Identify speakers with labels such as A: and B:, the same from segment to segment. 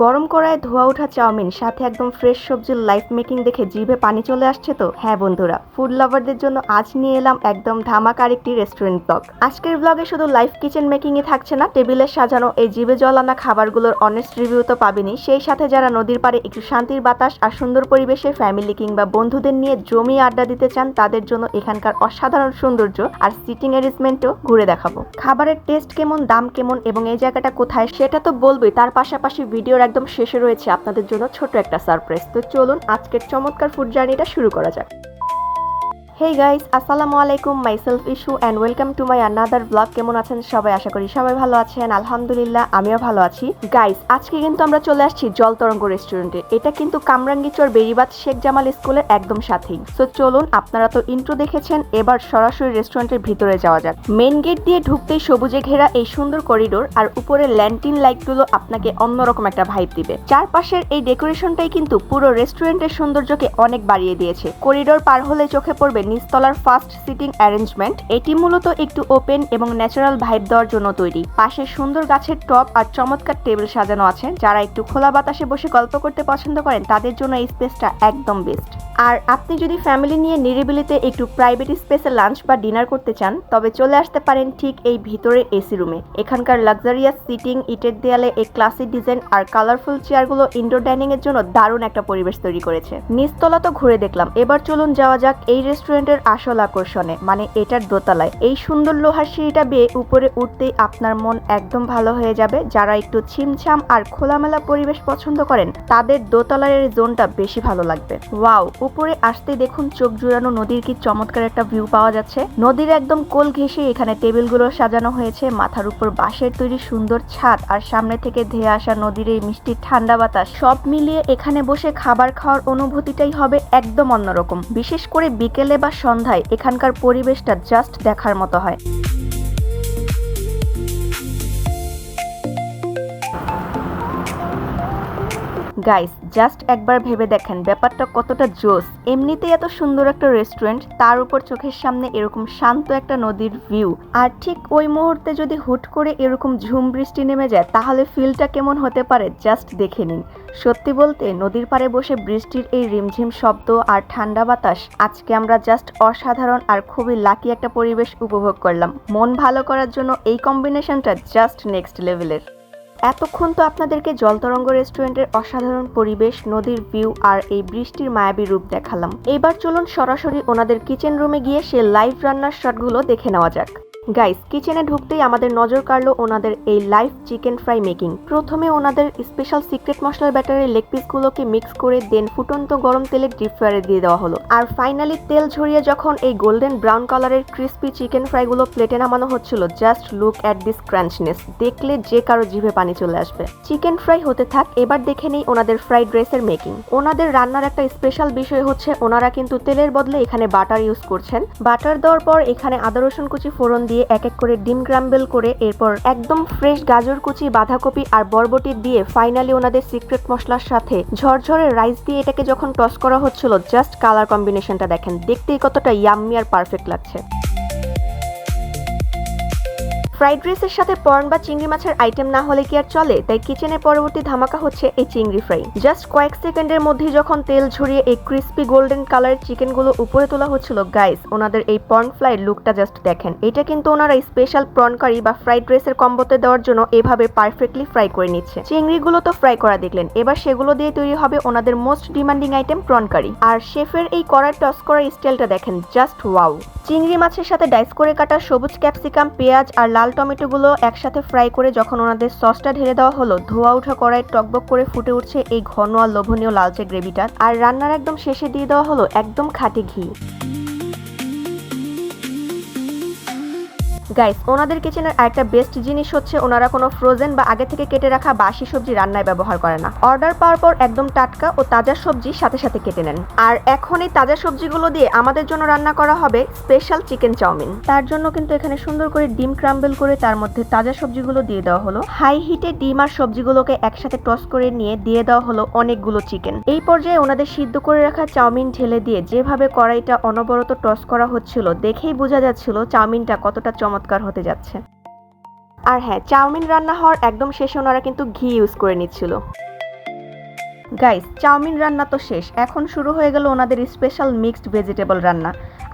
A: গরম কড়াইয়ে ধোয়া ওঠা চাউমিন সাথে একদম ফ্রেশ সবজির লাইফ মেকিং দেখে জিভে পানি চলে আসছে তো। হ্যাঁ বন্ধুরা, ফুড লাভারদের জন্য আজ নিয়ে এলাম একদম ধামাকা আরেকটি রেস্টুরেন্ট ব্লগ। আজকের ব্লগে শুধু লাইফ কিচেন মেকিংই থাকছে না, টেবিলে সাজানো এই জিভে জল আনা খাবারগুলোর অনেস্ট রিভিউ তো পাবেনই, সেই সাথে যারা নদীর পাড়ে একটু শান্তির বাতাস আর সুন্দর পরিবেশে ফ্যামিলি কিংবা বন্ধুদের নিয়ে জমিয়ে আড্ডা দিতে চান তাদের জন্য এখানকার অসাধারণ সৌন্দর্য আর সিটিং অ্যারেঞ্জমেন্টও ঘুরে দেখাবো। খাবারের টেস্ট কেমন, দাম কেমন এবং এই জায়গাটা কোথায় সেটা তো বলবোই, তার পাশাপাশি ভিডিওর একদম শেষে রয়েছে আপনাদের জন্য ছোট একটা সারপ্রাইজ। তো চলুন আজকের চমৎকার ফুড জার্নিটা শুরু করা যাক। হেই গাইস, আসসালামু আলাইকুম, myself issue and welcome to my another blog. কেমন আছেন সবাই? আশা করি সবাই ভালো আছেন। আলহামদুলিল্লাহ আমিও ভালো আছি। গাইস, আজকে কিন্তু আমরা চলে আসছি জল তরঙ্গ রেস্টুরেন্টে। এটা কিন্তু কামরাঙ্গীচর বেরিবাদ শেখ জামাল স্কুলের একদম সাথেই। সো চলুন, আপনারা তো ইন্ট্রো দেখেছেন, এবার সরাসরি রেস্টুরেন্টের ভিতরে যাওয়া যাক। মেন গেট দিয়ে ঢুকতেই সবুজে ঘেরা এই সুন্দর করিডোর আর উপরে ল্যান্টিন লাইটগুলো আপনাকে অন্যরকম একটা ভাইব দিবে। চারপাশের এই ডেকোরেশনটাই কিন্তু পুরো রেস্টুরেন্টের সৌন্দর্যকে অনেক বাড়িয়ে দিয়েছে। করিডোর পার হলে চোখে পড়বে নিচতলার ফার্স্ট সিটিং অ্যারেঞ্জমেন্ট। এটি মূলত একটু ওপেন এবং ন্যাচারাল ভাইব দেওয়ার জন্য তৈরি। পাশে সুন্দর গাছের টব আর চমৎকার টেবিল সাজানো আছে। যারা একটু খোলা বাতাসে বসে গল্প করতে পছন্দ করেন তাদের জন্য এই স্পেসটা একদম বেস্ট। আর আপনি যদি ফ্যামিলি নিয়ে নিরিবিলিতে একটু প্রাইভেট স্পেসে লাঞ্চ বা ডিনার করতে চান তবে চলে আসতে পারেন ঠিক এই ভিতরের এসি রুমে। এখানকার লাক্সারিয়াস সিটিং, ইটের দেয়ালে এই ক্লাসিক ডিজাইন আর কালারফুল চেয়ারগুলো ইনডোর ডাইনিং এর জন্য দারুণ একটা পরিবেশ তৈরি করেছে। নিচতলা তো ঘুরে দেখলাম, এবার চলুন যাওয়া যাক এই রেস্টুরেন্টের আসল আকর্ষণে, মানে এটার দোতলায়। এই সুন্দর লোহার সিঁড়িটা বেয়ে উপরে উঠতেই আপনার মন একদম ভালো হয়ে যাবে। যারা একটু ছিমছাম আর খোলামেলা পরিবেশ পছন্দ করেন তাদের দোতলার এই জোনটা বেশি ভালো লাগবে। ওয়াও, উপরে আসতেই দেখুন চোখ জুড়ানো নদীর কি চমৎকার একটা ভিউ পাওয়া যাচ্ছে। নদীর একদম কোল ঘেঁষে এখানে টেবিলগুলো সাজানো হয়েছে। মাথার উপর বাঁশের তৈরি সুন্দর ছাদ আর সামনে থেকে ধেয়ে আসা নদীর এই মিষ্টি ঠান্ডা বাতাস, সব মিলিয়ে এখানে বসে খাবার খাওয়ার অনুভূতিটাই হবে একদম অন্যরকম। বিশেষ করে বিকেলে বা সন্ধ্যায় এখানকার পরিবেশটা জাস্ট দেখার মতো হয়। গাইস, জাস্ট একবার ভেবে দেখেন ব্যাপারটা কতটা জোস। এমনিতেই এত সুন্দর একটা রেস্টুরেন্ট, তার উপর চোখের সামনে এরকম শান্ত একটা নদীর ভিউ, আর ঠিক ওই মুহূর্তে যদি হুট করে এরকম ঝুম বৃষ্টি নেমে যায় তাহলে ফিলটা কেমন হতে পারে জাস্ট দেখে নিন। সত্যি বলতে নদীর পাড়ে বসে বৃষ্টির এই রিমঝিম শব্দ আর ঠান্ডা বাতাস, আজকে আমরা জাস্ট অসাধারণ আর খুবই লাকি একটা পরিবেশ উপভোগ করলাম। মন ভালো করার জন্য এই কম্বিনেশনটা জাস্ট নেক্সট লেভেলের। এতক্ষণ তো আপনাদেরকে জলতরঙ্গ রেস্টুরেন্টের অসাধারণ পরিবেশ, নদীর ভিউ আর এই বৃষ্টির মায়াবী রূপ দেখালাম। এবার চলুন সরাসরি ওনাদের কিচেন রুমে গিয়ে সে লাইভ রান্নার শটগুলো দেখে নেওয়া যাক। গাইস, কিচেনে ঢুকতেই আমাদের নজর কাড়লো ওনাদের এই লাইভ চিকেন ফ্রাই মেকিং। প্রথমে ওনাদের স্পেশাল সিক্রেট মশলার ব্যাটারে লেগ পিসগুলোকে মিক্স করে দেন ফুটন্ত গরম তেলে ডিপ ফ্রায়ারে দিয়ে দেওয়া হলো। আর ফাইনালি তেল ঝরিয়ে যখন এই গোল্ডেন ব্রাউন কালারের ক্রিস্পি চিকেন ফ্রাইগুলো প্লেটে নামানো হচ্ছিল, জাস্ট লুক অ্যাট দিস ক্রাঞ্চনেস, দেখলে যে কারো জিভে পানি চলে আসবে। চিকেন ফ্রাই হতে থাক, এবার দেখে নেই ওনাদের ফ্রাইড রাইসের মেকিং। ওনাদের রান্নার একটা স্পেশাল বিষয় হচ্ছে ওনারা কিন্তু তেলের বদলে এখানে বাটার ইউজ করছেন। বাটার দেওয়ার পর এখানে আদা রসুন কুচি ফোড়ন দিয়ে এক এক করে ডিম ক্রাম্বেল করে এরপর একদম ফ্রেশ গাজর কুচি, বাঁধাকপি আর বরবটি দিয়ে ফাইনালি ওনাদের সিক্রেট মশলার সাথে ঝরঝরে রাইস দিয়ে এটাকে যখন টস করা হচ্ছিল, জাস্ট কালার কম্বিনেশনটা দেখেন, দেখতেই কতটা ইয়াম্মি আর পারফেক্ট লাগছে। ফ্রাইড রাইসের সাথে পর্ন বা চিংড়ি মাছের আইটেম না হলে কি আর চলে, তাই কিচেনের পরবর্তী ধামাকা হচ্ছে এই চিংড়ি ফ্রাই। জাস্ট কয়েক সেকেন্ডের মধ্যেই যখন তেল ঝরিয়ে এই ক্রিস্পি গোল্ডেন কালারের চিকেনগুলো উপরে তোলা হচ্ছিল, গাইস ওনাদের এই পর্ন ফ্রাইয়ের লুকটা জাস্ট দেখেন। এটা কিন্তু ওনারা স্পেশাল প্রন কারি বা ফ্রাইড রাইসের কম্বোতে দেওয়ার জন্য এভাবে পারফেক্টলি ফ্রাই করে নিচ্ছে। চিংড়িগুলো তো ফ্রাই করা দেখলেন, এবার সেগুলো দিয়ে তৈরি হবে ওনাদের মোস্ট ডিমান্ডিং আইটেম প্রন কারি। আর শেফের এই কড়াই টস করার স্টাইলটা দেখেন, জাস্ট ওয়াও। চিংড়ি মাছের সাথে ডাইস করে কাটা সবুজ ক্যাপসিকাম, পেঁয়াজ আর লাল টমেটোগুলো একসাথে ফ্রাই করে যখন ওনাদের সসটা ঢেলে দেওয়া হলো, ধোয়া ওঠা কড়াই টকবক করে ফুটে উঠছে এই ঘন আর লোভনীয় লালচে গ্রেভিটা। আর রান্নার একদম শেষে দিয়ে দেওয়া হলো একদম খাঁটি ঘি। গাইস, ওনাদের কিচেনের আরেকটা বেস্ট জিনিস হচ্ছে ওনারা কোনো ফ্রোজেন বা আগে থেকে কেটে রাখা বাসি সবজি রান্নায় ব্যবহার করে না। অর্ডার পাওয়ার পর একদম টাটকা ও তাজা সবজি সাথে সাথে কেটে নেন। আর এখন এই তাজা সবজিগুলো দিয়ে আমাদের জন্য রান্না করা হবে স্পেশাল চিকেন চাউমিন। তার জন্য কিন্তু এখানে সুন্দর করে ডিম ক্রাম্বেল করে তার মধ্যে তাজা সবজিগুলো দিয়ে দেওয়া হলো। হাই হিটে ডিম আর সবজিগুলোকে একসাথে টস করে নিয়ে দিয়ে দেওয়া হলো অনেকগুলো চিকেন। এই পর্যায়ে ওনাদের সিদ্ধ করে রাখা চাউমিন ঢেলে দিয়ে যেভাবে কড়াইটা অনবরত টস করা হচ্ছিল, দেখেই বোঝা যাচ্ছিল চাউমিনটা কতটা চমৎকার হতে যাচ্ছে। আর হ্যাঁ, চাউমিন রান্না হওয়ার একদম শেষে ওনারা কিন্তু ঘি ইউজ করে নিচ্ছিল। গাইস, চাউমিন রান্না তো শেষ, এখন শুরু হয়ে গেল ওনাদের স্পেশাল মিক্সড ভেজিটেবল রান্না।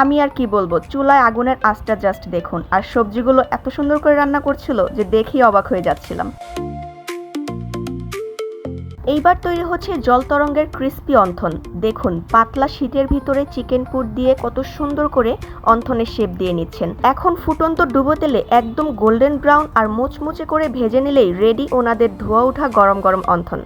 A: আমি আর কি বলবো, চুলায় আগুনের আঁচটা জাস্ট দেখুন, আর সবজিগুলো এত সুন্দর করে রান্না করছিল যে দেখেই অবাক হয়ে যাচ্ছিলাম। এইবার তৈরি হচ্ছে জল তরঙ্গের ক্রিস্পি অন্থন। দেখুন, পাতলা শীটের ভিতরে চিকেন পুর দিয়ে কত সুন্দর করে অন্থনের শেপ দিয়ে নিচ্ছেন। এখন ফুটন্ত ডুবো তেলে একদম গোল্ডেন ব্রাউন আর মুচমুচে করে ভেজে নিলেই রেডি ওনাদের ধোয়া ওঠা গরম গরম অন্থন।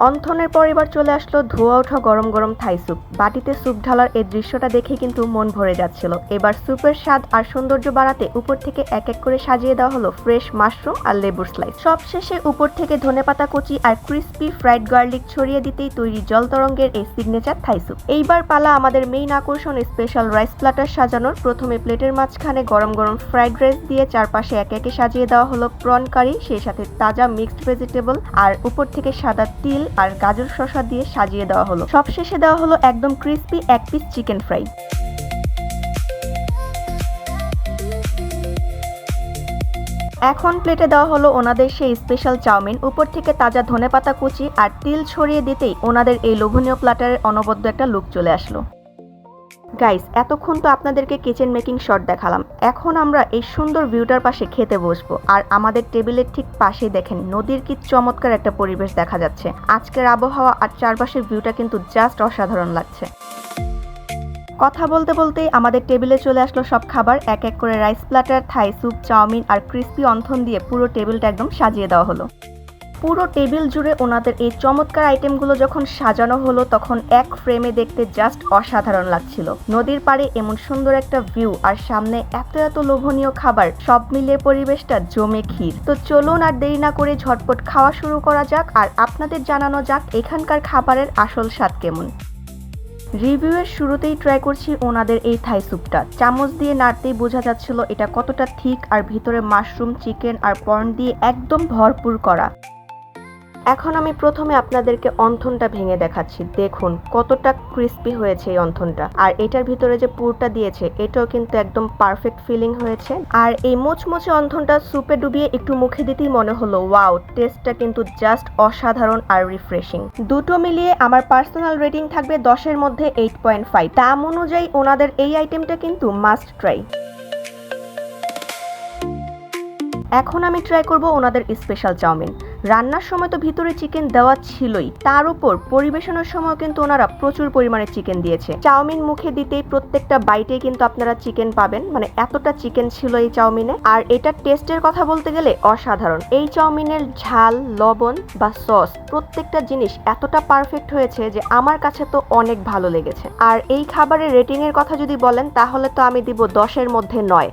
A: অন্থনের পর এবার চলে আসলো ধোয়া ওঠা গরম গরম থাই স্যুপ। বাটিতে স্যুপ ঢালার এই দৃশ্যটা দেখে কিন্তু মন ভরে যাচ্ছিল। এবার স্যুপের স্বাদ আর সৌন্দর্য বাড়াতে উপর থেকে এক এক করে সাজিয়ে দেওয়া হলো ফ্রেশ মাশরুম আর লেবুর স্লাইস। সবশেষে উপর থেকে ধনেপাতা কুচি আর ক্রিস্পি ফ্রাইড গার্লিক ছড়িয়ে দিতেই তৈরি জল তরঙ্গের এই সিগনেচার থাই স্যুপ। এইবার পালা আমাদের মেইন আকর্ষণ স্পেশাল রাইস প্ল্যাটার সাজানোর। প্রথমে প্লেটের মাঝখানে গরম গরম ফ্রাইড রাইস দিয়ে চারপাশে এক একে সাজিয়ে দেওয়া হলো প্রন কারি, সেই সাথে তাজা মিক্সড ভেজিটেবল আর উপর থেকে সাদা তিল আর গাজর শসা দিয়ে সাজিয়ে দেওয়া হলো। সবশেষে দেওয়া হলো একদম ক্রিস্পি এক পিস চিকেন ফ্রাই। এখন প্লেটে দেওয়া হলো ওনাদের সেই স্পেশাল চাউমিন। উপর থেকে তাজা ধনেপাতা কুচি আর তিল ছড়িয়ে দিতেই ওনাদের এই লোভনীয় প্ল্যাটারের অনবদ্য একটা লুক চলে আসলো। গাইস, এতক্ষণ তো আপনাদেরকে কিচেন মেকিং শট দেখালাম, এখন আমরা এই সুন্দর ভিউটার পাশে খেতে বসবো। আর আমাদের টেবিলের ঠিক পাশেই দেখেন নদীর কি চমৎকার একটা পরিবেশ দেখা যাচ্ছে। আজকের আবহাওয়া আর চারপাশের ভিউটা কিন্তু জাস্ট অসাধারণ লাগছে। কথা বলতে বলতেই আমাদের টেবিলে চলে আসলো সব খাবার। এক এক করে rice platter, Thai soup, chowmein আর ক্রিস্পি অন্থন দিয়ে পুরো টেবিলটা একদম সাজিয়ে দেওয়া হলো। পুরো টেবিল জুড়ে ওনাদের এই চমৎকার আইটেমগুলো যখন সাজানো হলো তখন এক ফ্রেমে দেখতে জাস্ট অসাধারণ লাগছিল। নদীর পাড়ে এমন সুন্দর একটা ভিউ আর সামনে এত এত লোভনীয় খাবার, সব মিলিয়ে পরিবেশটা জমে ক্ষীর। তো চলুন আর দেরি না করে ঝটপট খাওয়া শুরু করা যাক আর আপনাদের জানানো যাক এখানকার খাবারের আসল স্বাদ কেমন। রিভিউয়ের শুরুতেই ট্রাই করছি ওনাদের এই থাই স্যুপটা। চামচ দিয়ে নাড়তেই বোঝা যাচ্ছিল এটা কতটা থিক আর ভিতরে মাশরুম, চিকেন আর পর্ন দিয়ে একদম ভরপুর করা। এখন আমি প্রথমে আপনাদেরকে অন্থনটা ভেঙে দেখাচ্ছি। দেখুন কতটা ক্রিস্পি হয়েছে এই অন্থনটা, আর এটার ভিতরে যে পুরটা দিয়েছে এটাও কিন্তু একদম পারফেক্ট ফিলিং হয়েছে। আর এই মোচমোচে অন্থনটা স্যুপে ডুবিয়ে একটু মুখে দিতেই মনে হলো ওয়াও, টেস্টটা কিন্তু জাস্ট অসাধারণ আর রিফ্রেশিং। দুটো মিলিয়ে আমার পার্সোনাল রেটিং থাকবে 10-এর মধ্যে 8.5। দাম অনুযায়ী ওনাদের এই আইটেমটা কিন্তু মাস্ট ট্রাই। এখন আমি ট্রাই করব ওনাদের স্পেশাল চাউমিন। রান্নার সময় তো ভিতরে চিকেন দেওয়া ছিলই, তার উপর পরিবেশনের সময় কিন্তু ওনারা প্রচুর পরিমাণে চিকেন দিয়েছে। চাউমিন মুখে দিতেই প্রত্যেকটা বাইটেই কিন্তু আপনারা চিকেন পাবেন, মানে এতটা চিকেন ছিল এই চাউমিনে। আর এটার টেস্টের কথা বলতে গেলে অসাধারণ। এই চাউমিনের ঝাল, লবণ বা সস প্রত্যেকটা জিনিস এতটা পারফেক্ট হয়েছে যে আমার কাছে তো অনেক ভালো লেগেছে। আর এই খাবারের রেটিং এর কথা যদি বলেন তাহলে তো আমি দিব 10-এর মধ্যে 9।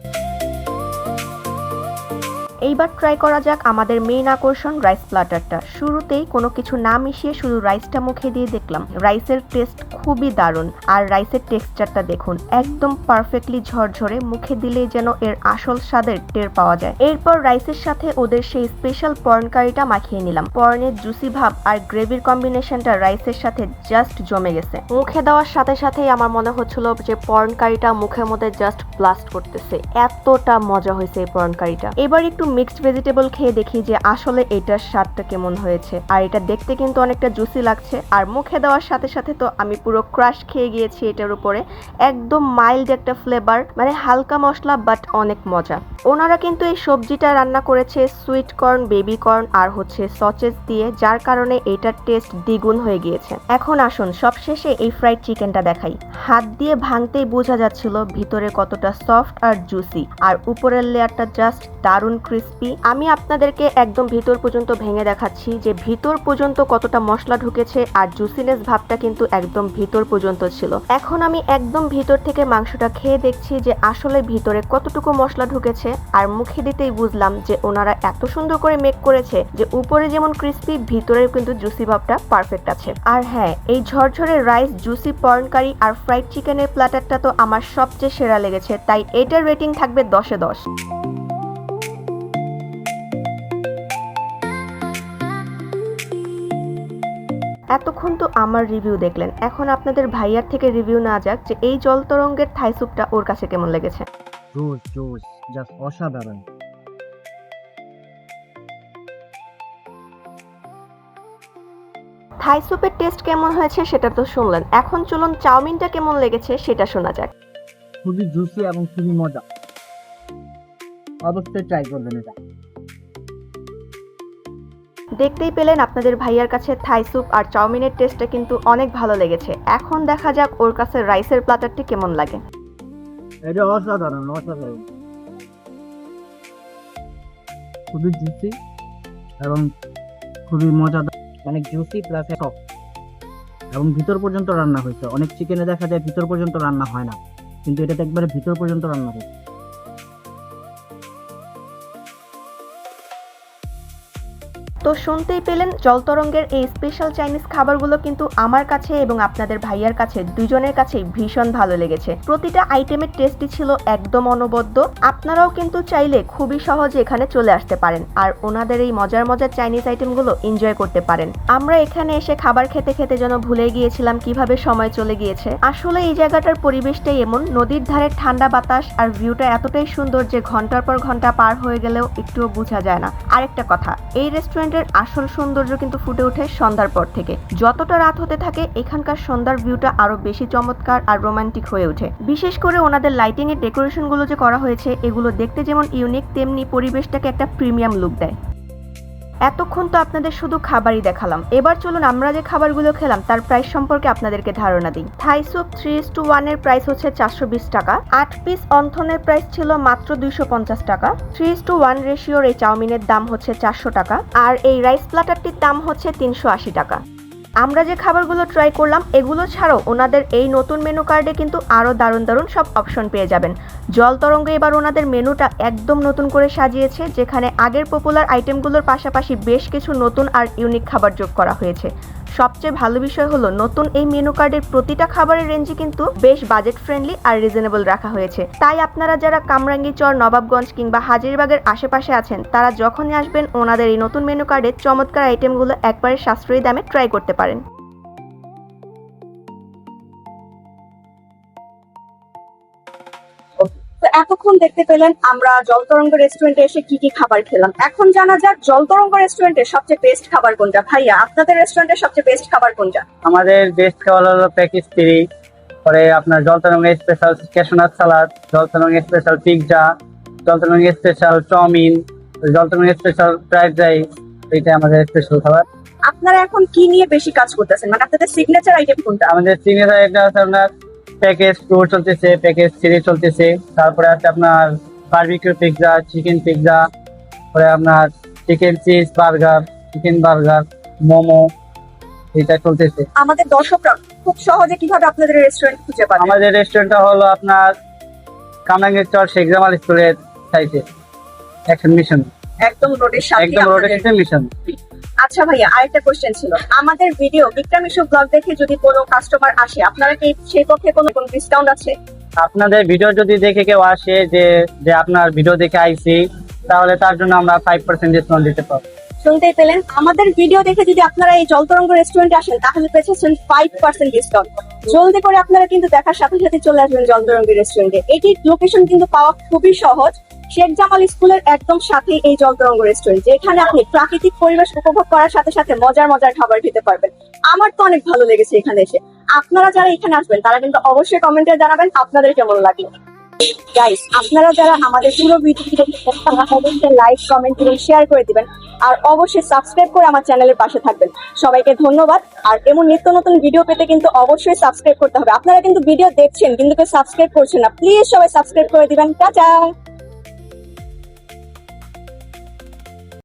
A: এইবার ট্রাই করা যাক আমাদের মেইন আকর্ষণ রাইস প্ল্যাটারটা। শুরুতেই কোনো কিছু না মিশিয়ে শুধু রাইসটা মুখে দিয়ে দেখলাম। রাইসের টেস্ট খুবই দারুণ, আর রাইসের টেক্সচারটা দেখুন একদম পারফেক্টলি ঝরঝরে, মুখে দিলেই যেন এর আসল স্বাদের টের পাওয়া যায়। এরপর রাইসের সাথে ওদের সেই স্পেশাল পর্ন কারিটা মাখিয়ে নিলাম। পর্নের জুসি ভাব আর গ্রেভির কম্বিনেশনটা রাইসের সাথে জাস্ট জমে গেছে। মুখে দেওয়ার সাথে সাথেই আমার মনে হচ্ছিল যে পর্ন কারিটা মুখের মধ্যে জাস্ট ব্লাস্ট করতেছে, এতটা মজা হয়েছে এই পর্ন কারিটা। এবার একটু মিক্সড ভেজিটেবল খেয়ে দেখি যে আসলে এটার স্বাদটা কেমন হয়েছে। আর এটা দেখতে কিন্তু অনেকটা জুসি লাগছে, আর মুখে দেওয়ার সাথে সাথে তো আমি পুরো ক্রাশ খেয়ে গিয়েছি এটার উপরে। একদম মাইল্ড একটা ফ্লেভার, মানে হালকা মশলা বাট অনেক মজা। ওনারা কিন্তু এই সবজিটা রান্না করেছে সুইট কর্ন, বেবি কর্ন আর হচ্ছে সসেজ দিয়ে, যার কারণে এটার টেস্ট দ্বিগুণ হয়ে গিয়েছে। এখন আসুন সবশেষে এই ফ্রাইড চিকেনটা দেখাই। হাত দিয়ে ভাঙতেই বোঝা যাচ্ছিল ভিতরে কতটা সফট আর জুসি, আর উপরের লেয়ারটা জাস্ট দারুণ ক্রিস্পি। আমি আপনাদেরকে একদম ভিতর পর্যন্ত ভেঙে দেখাচ্ছি যে ভিতর পর্যন্ত কতটা মশলা ঢুকেছে, আর জুসিনেস ভাবটা কিন্তু একদম ভিতর পর্যন্ত ছিল। এখন আমি একদম ভিতর থেকে মাংসটা খেয়ে দেখছি যে আসলে ভিতরে কতটুকু মশলা ঢুকেছে, আর মুখে দিতেই বুঝলাম যে ওনারা এত সুন্দর করে মেক করেছে যে উপরে যেমন ক্রিস্পি ভিতরে কিন্তু জুসি ভাবটা পারফেক্ট আছে। আর হ্যাঁ, এই ঝরঝরে রাইস, জুসি পর্ন কারি আর ফ্রাইড চিকেনের প্ল্যাটারটা তো আমার সবচেয়ে সেরা লেগেছে, তাই এটার রেটিং থাকবে 10-এ 10। এতক্ষণ তো আমার রিভিউ দেখলেন, এখন আপনাদের ভাইয়ার থেকে রিভিউ না যাক যে এই জল তরঙ্গের থাই স্যুপটা ওর কাছে কেমন লেগেছে।
B: জোস জোস, জাস্ট অসাধারণ।
A: থাই স্যুপের টেস্ট কেমন হয়েছে সেটা তো শুনলেন, এখন চলুন চাউমিনটা কেমন লেগেছে সেটা শোনা যাক।
B: খুবই জুসি এবং খুবই মজা। অবশ্যই ট্রাই করবেন এটা।
A: দেখতেই পেলেন আপনাদের ভাইয়ার কাছে থাই স্যুপ আর চাউমিনের টেস্টটা কিন্তু অনেক ভালো লেগেছে। এখন দেখা যাক ওর কাছে রাইসের প্ল্যাটারটি কেমন লাগে।
B: এটা অসাধারণ অসাধারণ, খুবই জুসি এবং খুবই মজাদার, অনেক জুসি প্লাস সফট এবং ভিতর পর্যন্ত রান্না হয়েছে। অনেক চিকেনে দেখা যায় ভিতর পর্যন্ত রান্না হয় না, কিন্তু এটাতে একবারে ভিতর পর্যন্ত রান্না হয়েছে।
A: তো শুনতেই পেলেন জলতরঙ্গের এই স্পেশাল চাইনিজ খাবারগুলো কিন্তু আমার কাছে এবং আপনাদের ভাইয়ার কাছে দুজনের কাছেই ভীষণ ভালো লেগেছে। প্রতিটা আইটেমের টেস্টই ছিল একদম অনবদ্য। আপনারাও কিন্তু চাইলে খুবই সহজে এখানে চলে আসতে পারেন আর ওনাদের এই মজার মজার চাইনিজ আইটেমগুলো এনজয় করতে পারেন। আমরা এখানে এসে খাবার খেতে খেতে যেন ভুলে গিয়েছিলাম কিভাবে সময় চলে গিয়েছে। আসলে এই জায়গাটার পরিবেশটাই এমন, নদীর ধারে ঠান্ডা বাতাস আর ভিউটা এতটাই সুন্দর যে ঘন্টার পর ঘন্টা পার হয়ে গেলেও একটুও বোঝা যায় না। আরেকটা কথা, এই রেস্টুরেন্টের আসল সৌন্দর্য কিন্তু ফুটে ওঠে সন্ধ্যার পর থেকে। যতটা রাত হতে থাকে এখানকার সন্ধ্যার ভিউটা আরো বেশি চমৎকার আর রোমান্টিক হয়ে ওঠে। বিশেষ করে ওনাদের লাইটিং এর ডেকোরেশন গুলো যে করা হয়েছে এগুলো দেখতে যেমন ইউনিক, তেমনি পরিবেশটাকে একটা প্রিমিয়াম লুক দেয়। এতক্ষণ তো আপনাদের শুধু খাবারই দেখালাম, এবার চলুন আমরা যে খাবারগুলো খেলাম তার প্রাইস সম্পর্কে আপনাদেরকে ধারণা দিই। থাই স্যুপ 3:1 এর প্রাইস হচ্ছে 420 টাকা। 8 পিস অন্থনের প্রাইস ছিল মাত্র 250 টাকা। 3:1 রেশিওর এই চাউমিনের দাম হচ্ছে 400 টাকা আর এই রাইস প্ল্যাটারটির দাম হচ্ছে 380 টাকা। আমরা যে খাবারগুলো ট্রাই করলাম এগুলো ছাড়াও ওনাদের এই নতুন মেনু কার্ডে কিন্তু আরও দারুণ দারুণ সব অপশন পেয়ে যাবেন। জলতরঙ্গ এবার ওনাদের মেনুটা একদম নতুন করে সাজিয়েছে, যেখানে আগের পপুলার আইটেমগুলোর পাশাপাশি বেশ কিছু নতুন আর ইউনিক খাবার যোগ করা হয়েছে। সবচেয়ে ভালো বিষয় হলো নতুন এই মেনু কার্ডের প্রতিটা খাবারের রেঞ্জই কিন্তু বেশ বাজেট ফ্রেন্ডলি আর রিজনেবল রাখা হয়েছে। তাই আপনারা যারা কামরাঙ্গীরচর, নবাবগঞ্জ কিংবা হাজিরবাগের আশেপাশে আছেন তারা যখনই আসবেন ওনাদের এই নতুন মেনু কার্ডের চমৎকার আইটেমগুলো একবারে সাশ্রয়ী দামে ট্রাই করতে পারেন।
C: তো এতক্ষণ দেখতে পেলেন আমরা জলতরঙ্গ রেস্টুরেন্টে এসে কি কি খাবার খেলাম। এখন জানা যাক জলতরঙ্গ রেস্টুরেন্টের সবচেয়ে বেস্ট খাবার কোনটা। ভাইয়া, আপনাদের রেস্টুরেন্টের সবচেয়ে বেস্ট খাবার কোনটা?
D: আমাদের বেস্ট খাবার হলো প্যাকেজ 3, পরে আপনার জলতরঙ্গের স্পেশাল ক্যাশনাট সালাদ, জলতরঙ্গের স্পেশাল পিৎজা, জলতরঙ্গের স্পেশাল চাউমিন, জলতরঙ্গের স্পেশাল ফ্রাইড রাইস। এইটা আমাদের স্পেশাল খাবার।
C: আপনারা এখন কি নিয়ে বেশি কাজ করতেছেন, মানে আপনাদের সিগনেচার আইটেম কোনটা?
D: আমাদের সিগনেচার এটা আছে আপনার প্যাকেজ 2 চলতেছে, প্যাকেজ 3 চলতেছে, তারপরে আছে আপনার বারবিকিউ পিৎজা, চিকেন পিৎজা, পরে আপনার chicken cheese burger, chicken burger, momo, এটা চলতেছে।
C: আমাদের দর্শকরা খুব সহজে কিভাবে আপনাদের রেস্টুরেন্ট খুঁজে পাবে?
D: আমাদের রেস্টুরেন্টটা হলো আপনার কামরাঙ্গীরচর শেখ জামাল স্কুলের সাইডে, অ্যাকশন মিশন,
C: একদম রোডের সাথে
D: একদম রোডের সাথে মিশন।
C: আচ্ছা ভাইয়া, আরেকটা কোশ্চেন ছিল, আমাদের ভিডিও বিক্রম ইস্যু ব্লগ দেখে যদি কোনো কাস্টমার আসে আপনারা কি সেই পক্ষে কোনো ডিসকাউন্ট আছে?
D: আপনাদের ভিডিও যদি দেখে কেউ আসে যে যে আপনার ভিডিও দেখে আইছি, তাহলে তার জন্য আমরা 5% ডিসকাউন্ট দিতে পারবো।
C: শুনতেই পেলেন, আমাদের ভিডিও দেখে যদি আপনারা এই জলতরঙ্গ রেস্টুরেন্টে আসেন তাহলে পেয়েছেন 5% ডিসকাউন্ট। জলদি করে আপনারা কিন্তু দেখার সাথে সাথে চলে আসবেন জলতরঙ্গ রেস্টুরেন্টে। এটির লোকেশন কিন্তু পাওয়া খুবই সহজ, শেখ জামাল স্কুলের একদম সাথে এই জলতরঙ্গ রেস্টুরেন্ট, যেখানে আপনি প্রাকৃতিক পরিবেশ উপভোগ করার সাথে সাথে মজার মজার খাবার খেতে পারবেন। আমার তো অনেক ভালো লেগেছে এখানে এসে। আপনারা যারা এখানে আসবেন তারা কিন্তু অবশ্যই কমেন্টে জানাবেন আপনাদের কেমন লাগলো। গাইস, আপনারা যারা আমাদের পুরো ভিডিওটি দেখছেন তারা অবশ্যই লাইক, কমেন্ট এবং শেয়ার করে দিবেন আর অবশ্যই সাবস্ক্রাইব করে আমার চ্যানেলের পাশে থাকবেন। সবাইকে ধন্যবাদ। আর এমন নিত্য নতুন ভিডিও পেতে কিন্তু অবশ্যই সাবস্ক্রাইব করতে হবে। আপনারা কিন্তু ভিডিও দেখছেন কিন্তু কেউ সাবস্ক্রাইব করছেন না, প্লিজ সবাই সাবস্ক্রাইব করে দিবেন। টাটা।